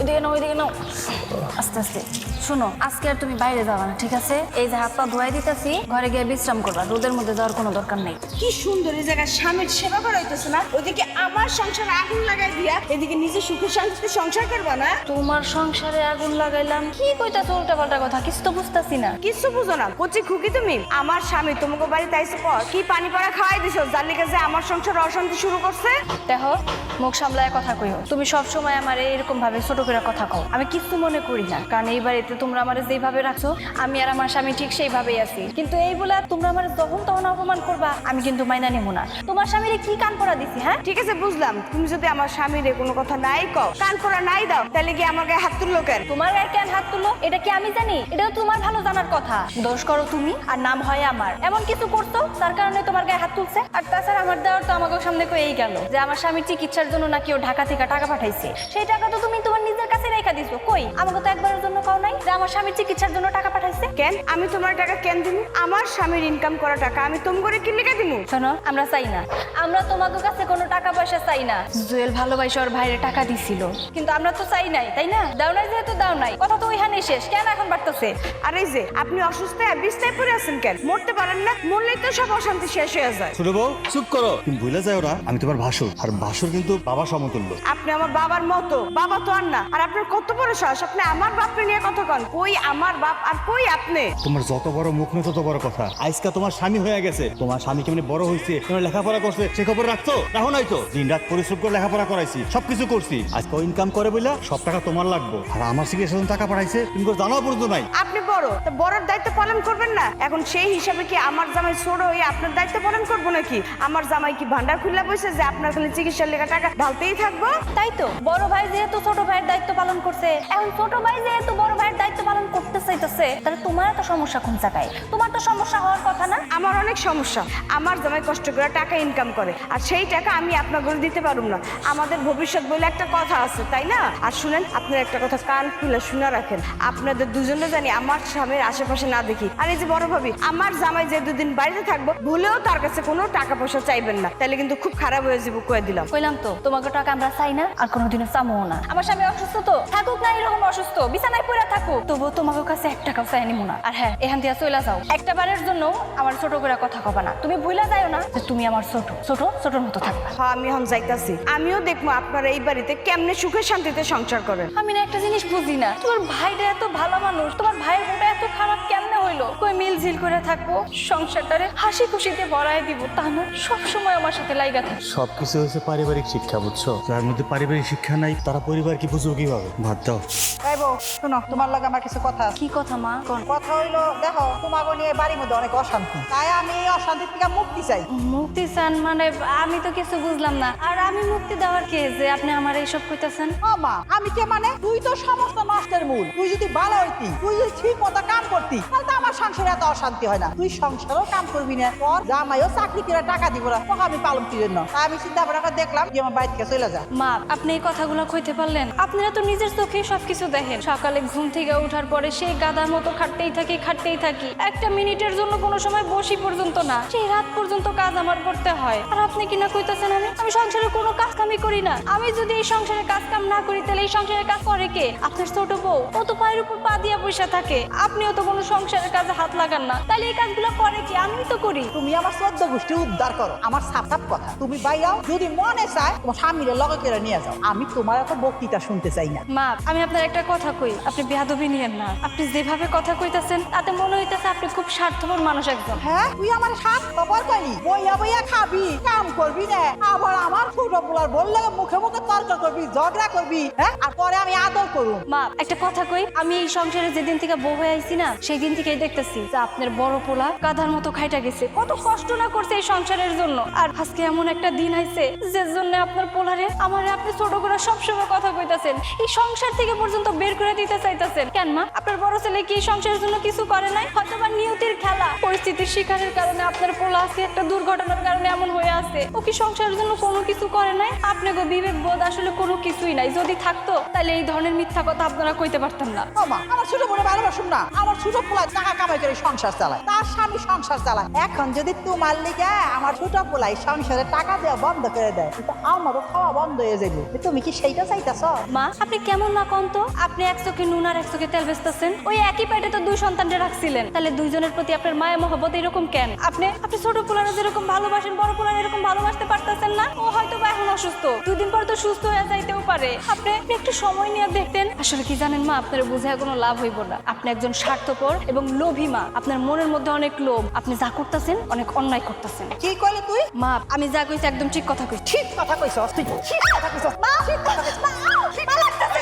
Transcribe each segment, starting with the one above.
ওইদিকে নাও ওইদিকে নাও আস্তে আস্তে। শোনো, আজকে আর তুমি বাইরে যাবা না, ঠিক আছে? এই যে হাত পা ধোয়াই দিতেছি, ঘরে গিয়ে বিশ্রাম করবা, রোদের মধ্যে যাওয়ার কোনো দরকার নেই। কি সুন্দর এই জায়গায় স্বামীর সেবা করা হইতেছে না? ওইদিকে আমার সংসারে আগুন লাগাই দিয়া এদিকে নিজে সুখে শান্তিতে সংসার করবা না? তোমার সংসারে আগুন লাগাইলাম? কি কইতাছো উল্টা পাল্টা কথা, কিছু তো বুঝতাছি না। কিছু বুঝো না, কচি খুকি তুমি। আমার স্বামী তোমাকে বাড়িতে আইসে পর কি পানি পড়া খাওয়াই দিছো, যার লিগে যে আমার সংসার অশান্তি শুরু করছে। দেখো, মুখ সামলায় কথা কইও। তুমি সব সময় আমার এরকম ভাবে ছোট করে কথা কও, আমি কিছু মনে করি না, কারণ এই বাড়িতে তোমরা আমার যেভাবে রাখছো আমি আর আমার স্বামী ঠিক সেইভাবেই আছি। কিন্তু এই বলে তোমরা আমার যখন তখন অপমান করবা, আমি কিন্তু মাইনা নেব না। তোমার স্বামীরে কি কান পড়া দিছি? হ্যাঁ ঠিক আছে, বুঝলাম। তুমি যদি আমার স্বামীরে কোনো কথা নাই কও, কান পড়া নাই দাও, তাহলে কি আমার গায়ে হাত তুললো কেন? তোমার গায়ে কেন হাত তুলো এটা কি আমি জানি? এটা তো তোমার ভালো জানার কথা। দোষ করো তুমি আর নাম হয় আমার। এমন কিছু করতো তার কারণে তোমার গায়ে হাত তুলছে। আর তাছাড়া আমার দেওয়ার তো আমাকে সামনে কয়েই গেল যে আমার স্বামীর চিকিৎসার জন্য নাকি ও ঢাকা থেকে টাকা পাঠাইছে। সেই টাকা তো তুমি তোমার নিজের কাছে রেখে দিছো। কই, আমাকে তো একবারের জন্য কও নাই যে আমার স্বামীর চিকিৎসার জন্য টাকা পাঠাইছে। কেন আমি তোমার টাকা কেন দিমু? আমার স্বামীর ইনকাম করা টাকা আমি তোম করে কি লিখে দিমু? শোনো, আমরা চাই না, আমরা তোমাকে কাছে কোনো টাকা পয়সা চাই না। জুয়েল ভালোবাসে ওর ভাইরে টাকা দিছিল, কিন্তু আমরা তো চাই নাই, তাই না? দাও নাই যেহেতু দাও নাই, কথা তো ওইখানে শেষ। কেন এখন বাড়তেছে? আর এই যে আপনি অসুস্থ বিছনায় পড়ে আছেন কেন? মরতে পারেন না? মরলেই তো সব অশান্তি শেষ হয়ে যায়। ছোট বউ চুপ করো, তুমি ভুলে যাও না আমি তোমার ভাসুর, আর ভাসুর কিন্তু বাবা সমতুল্য। আপনি আমার বাবার মতো, বাবা তো আর না। আর আপনার কত বড় সাহস, আপনি আমার বাপকে নিয়ে কথা কন? কই আমার বাপ আর কই আপনি? তোমার যত বড় মুখ না তত বড় কথা। আজকা তোমার স্বামী হয়ে গেছে, তোমার স্বামী কেমন বড় হয়েছে, কেমন লেখাপড়া করছে সে খবর রাখতো? রাখো নাই তো? দিন রাত পরিশ্রম করে লেখাপড়া করাইছি, সবকিছু করছি। আজকে ইনকাম করে বইলা সব টাকা তোমার লাগবে, আর আমার চিকিৎসা টাকা পাঠাইছে তুমি জানাও পর্যন্ত নাই। আপনি বড়, তা বড়র দায়িত্ব পালন করবেন না? এখন সেই হিসাবে কি আমার জামাই ছোট হয়ে আপনার দায়িত্ব পালন করবো নাকি? আমার জামাই কি ভান্ডার খুলে বসে যে আপনার খালি চিকিৎসার লেখা টাকা ঢালতেই থাকবো? তাই তো, বড় ভাই যেহেতু ছোট ভাইয়ের দায়িত্ব পালন করছে, এখন ছোট ভাই যেহেতু বড় ভাইয়ের দায়িত্ব পালন করতে চাইতেছে, তাহলে তোমার তো সমস্যা কোন জায়গায়? তোমার তো সমস্যা হওয়ার কথা না? আমার অনেক সমস্যা। আমার জামাই কষ্ট করে টাকা ইনকাম করে, আর সেই টাকা আমি আপনাকে দিতে পারুম না। আমাদের ভবিষ্যৎ বলে একটা কথা আছে, তাই না? আর শুনেন, আপনার একটা কথা কান খুলে শুনে রাখেন, আপনাদের দুজনে জানি আমার স্বামীর আশেপাশে না দেখি। আর এই যে বড় ভাবি, আমার জামাই যে দুদিন বাড়িতে থাকবো, ভুলেও তার কাছে কোনো টাকা পয়সা চাইবেন না, তাহলে কিন্তু খুব খারাপ হয়ে যাবো, কয়ে দিলাম। কইলাম তো, তোমাকে টাকা আমরা চাই না, আর কোনোদিনও চামও না। আমার স্বামী অসুস্থ তো থাকুক না, এরকম অসুস্থ বিছানায় পড়ে থাকুক, তবুও তোমাকে কাছে এক টাকাও চাই নিব না। আর হ্যাঁ, এখান থেকে চলে যাও। একটা বারের জন্য আমার ছোট করে কথা কবা না। তুমি ভুলে যাও না যে তুমি আমার ছোট ছোট ছোটর মতো থাকবা। হ্যাঁ, আমি এখন যাইতাছি। আমিও দেখবো আপনারা এই বাড়িতে কেমনে সুখে শান্তিতে সংসার করেন। আমি না একটা জিনিস বুঝি না, তোমার ভাইটা এত ভালো মানুষ, তোমার ভাইয়ের বউটা এত খারাপ কেমনে হইলো? কই মিলঝিল করে থাকবো, সংসারটারে হাসি খুশিতে ভরায় দিব, তা না সবসময় আমার সাথে লাইগা থাকে। সবকিছু হয়েছে পারিবারিক শিক্ষা, বুঝছো? যার মধ্যে পারিবারিক শিক্ষা নাই তারা পরিবার কি বুঝবো কিভাবে? ভাত দাও। এই বউ, শোনো, তোমার লাগে আমার কিছু কথা আছে। কি কথা মা? কোন কথা হইলো, দেখো তোমাকে নিয়ে বাড়ির মধ্যে অনেক অশান্তি, তাই আমি এই অশান্তি থেকে মুক্তি চাই। মুক্তি চান মানে? আমি তো কিছু বুঝলাম না। আর আমি মুক্তি দেওয়ার কে যে আপনি আমার এইসব কইতাছেন? ও মা, আমি কে মানে? তুই তো সমস্ত নষ্টের মূল। তুই যদি ভালো হইতি, তুই যদি ঠিক মতো কাম করতি, তাহলে তো আমার সংসারে এত অশান্তি হয় না। তুই সংসারও কাম করবি না, তোর জামাইও চাকরি করে টাকা দিব না, তোকে আমি পালন কি জন্য? তাই আমি চিন্তা ভাবনা করে দেখলাম যে আমার বাড়ি থেকে চলে যা। মা, আপনি এই কথাগুলো কইতে পারলেন? আপনারা তো নিজের চোখে সবকিছু দেখেন। সকালে ঘুম থেকে ওঠার পরে সেই গাদার মতো খাটতেই থাকি। একটা মিনিটের জন্য কোনো সময় বসি পর্যন্ত না, সেই রাত পর্যন্ত কাজ আমার করতে হয়। আর আপনি কিনা কইতাছেন আমি সংসারে কোনো কাজ কামই করি না? আমি যদি এই সংসারে কাজ কাম না করি, তাহলে এই সংসারে কাজ করে কে? আপনার ছোট বউ, ও তো পায়ের উপর পা দিয়া বসে থাকে। আপনিও তো কোনো সংসারের কাজে হাত লাগান না, তাহলে এই কাজগুলো করে কে? আমিই তো করি। তুমি আমার 14 গোষ্ঠী উদ্ধার করো। আমার সাপ কথা, তুমি বাইরাও, যদি মনে চায় তোমার স্বামীর লগে করে নিয়ে যাও। আমি তোমার এত বক্তৃতা শুনতে চাই না। মা, আমি আপনার একটা কথা কই, আপনি বেয়াদবি নিয়েন না। আপনি যেভাবে কথা কইতাছেন তাতে মনে হইতেছে আপনি খুব স্বার্থপর মানুষ একজন। হ্যাঁ, তুই আমার সাত খবর কইলি, বইয়া বইয়া খাবি, কাম করবি না, আবার আমার ছোট পোলার বললে মুখে মুখে তর্ক করবি, ঝগড়া করবি, হ্যাঁ, আর পরে আমি আদর করুম। মা, একটা কথা কই, আমি এই সংসারে যেদিন থেকে বউ হয়ে আইছি না, সেই দিন থেকেই দেখতেছি যে আপনার বড় পোলা গাধার মতো খাইটা গেছে, কত কষ্ট না করছে এই সংসারের জন্য। আর আজকে এমন একটা দিন আইছে যে জন্য আপনার পোলারে আমারে আপনি ছোট করে সবসময় কথা কইতাছেন, এই সংসার থেকে পর্যন্ত বের করে দিতে চাইতাছেন। কেন মা, আপনার বড় ছেলে কি এই সংসারের জন্য কিছু করে নাই? হয়তো বা নিয়তির খেলা, পরিস্থিতির শিকারের কারণে আপনার পোলা আজকে একটা দুর্ঘটনার কারণে এমন হয়ে আছে। ও কি সংসারের জন্য কোনো কিছু করে নাই? আপনাকে বিবেক বোধ আসলে কোনো কিছুই নাই। যদি থাকতো তাহলে এই ধরনের মিথ্যা কথা আপনারা কইতে পারতেন না। ও মা, আমার ছোট বোনের ভালোবাসুন না, আমার ছোট পোলা টাকা কামাই করে সংসার চালায়, তার স্বামী সংসার চালায়। এখন যদি তোমার লিগে আমার ছোট পোলাই সংসারে টাকা দেওয়া বন্ধ করে দেয়, কিন্তু আমারও খাওয়া বন্ধ হয়ে যাবে। তুমি কি সেইটা চাইতেছ? মা, আপনি কেমন না কোন তো? আপনি এক চোখে নুন আর এক চোখে তেল বেচতেছেন, ওই একই পেটে তো দুই সন্তানকে রাখছিলেন, তাহলে দুইজনের প্রতি আপনার মায়া মহব্বত এরকম কেন? আপনি ছোট পোলারা যেরকম ভালোবাসেন বড় পোলারা এরকম ভালোবাসতে পারতেছেন না? ও হয়তো বা এখন অসুস্থ, দুদিন পর তো সুস্থ হয়ে যাইতেও পারে। আপনি একটু সময় নিয়ে দেখতেন। আসলে কি জানেন মা, আপনার বুঝায় কোনো লাভ হইব না। আপনি একজন স্বার্থপর এবং লোভী মা, আপনার মনের মধ্যে অনেক লোভ, আপনি যা করতেছেন অনেক অন্যায় করতেছেন। কি কইলে তুই? মা আমি যা কইছি একদম ঠিক কথা কইছি। ঠিক কথা কইছস তুই, ঠিক কথা কইছস মা, ঠিক কথা কইছস মা, ঠিক কথা লাগতাছে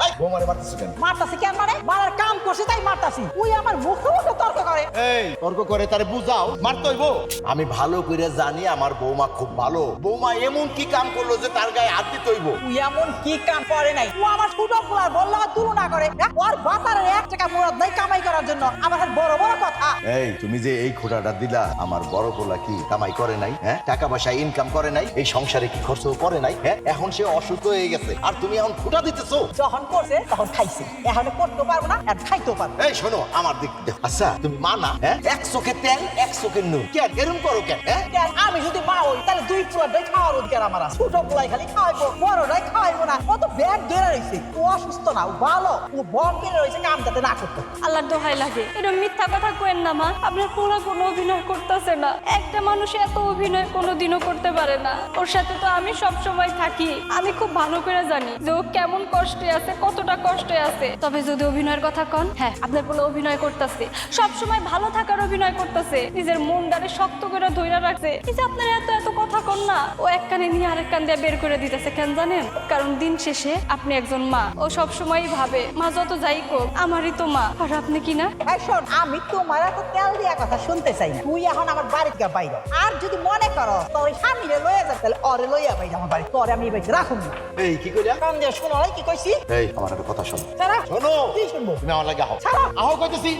এই বৌমারে মারতেছ কেন? মারতাছি কেন মানে? মারার কাম করছে তাই মারতাছি। তুই আমার মুখে মুখে তর্ক করে। এই তর্ক করে তারে বুঝাও, মারতে হইব। আমি ভালো করে জানি আমার বৌমা খুব ভালো। বৌমা এমন কি কাম করলো যে তার গায়ে হাত দিতে হইব? তুই এমন কি কাম করে নাই? ও আমার ছোট পোলার বললো তুলনা করে, হ্যাঁ? ওর বাতারের 1 টাকা মুরাদ নাই কামাই করার জন্য, আমার আর বড় বড় কথা। এই তুমি যে এই খোঁটাটা দিলা, আমার বড় পোলা কি কামাই করে নাই? হ্যাঁ, টাকা পয়সা ইনকাম করে নাই? এই সংসারে কি খরচ করে নাই? হ্যাঁ, এখন সে অসুস্থ হয়ে গেছে আর তুমি এখন খোঁটা দিতেছো? যখন করছে তখন খাইছে, এখন করতে পারবো না আর খাইতেও পারবো। এই শোনো, আমার দিক দেখো। আচ্ছা তুমি মা না? হ্যাঁ, এক চোখে তেল এক চোখে নুন, কেন এরকম করো কেন? হ্যাঁ, কেন? আমি যদি মা হই তাহলে দুই পোলাটাই খাওয়ার অধিকার আমার আছে। ছোট পোলাই খালি খাওয়াইবো, বড়টাই খাওয়াইবো না। ও তো ব্যাগ ধরে রয়েছে, ও অসুস্থ না, ও ভালো, ও বম কিনে রয়েছে কাম যাতে না করতে। আল্লাহর দোহাই লাগে, এটা মিথ্যা কথা কইেন না মা। আপনার পোলা কোনো অভিনয় করতেছে না। একটা মানুষ এত অভিনয় কোনোদিনও করতে পারে না। ওর সাথে তো আমি সব সময় থাকি, আমি খুব ভালো করে জানি যে ও কেমন কষ্টে আছে, কতটা কষ্টে আছে। তবে যদি অভিনয়ের কথা কন, হ্যাঁ আপনার পোলা অভিনয় করতেছে, সব সময় ভালো থাকার অভিনয় করতেছে, নিজের মনটারে শক্ত করে ধইরা রাখছে। এই যে আপনার এত এত কথা কন না, ও এক কানে নিয়ে আরেক কান দিয়ে বের করে দিতেছে। কেন জানেন? কারণ দিন শেষে আপনি একজন মা, ও সব সময় ভাবে মা যত যাই হোক আমারই তো মা, আর আপনি কি না? এই শোন, আমি তোমার এত তেল দিয়া কথা শুনতে চাই না। তুই এখন আমার বাড়ি থেকে বাইরে, আর যদি মনে করো তোর স্বামীরে লইয়া যা, তাহলে অরে লইয়া বাইরে আমার বাড়ি, তোরে আমি এই বাড়িতে রাখুন না। এই কি কইলা? কান দিয়ে শোনো কি কইছি? এই আমার একটা কথা শোনো। ছাড়া। শোনো, কি শুনবো? তুমি আমার লাগে আহো, ছাড়া। আহো কইতেছি।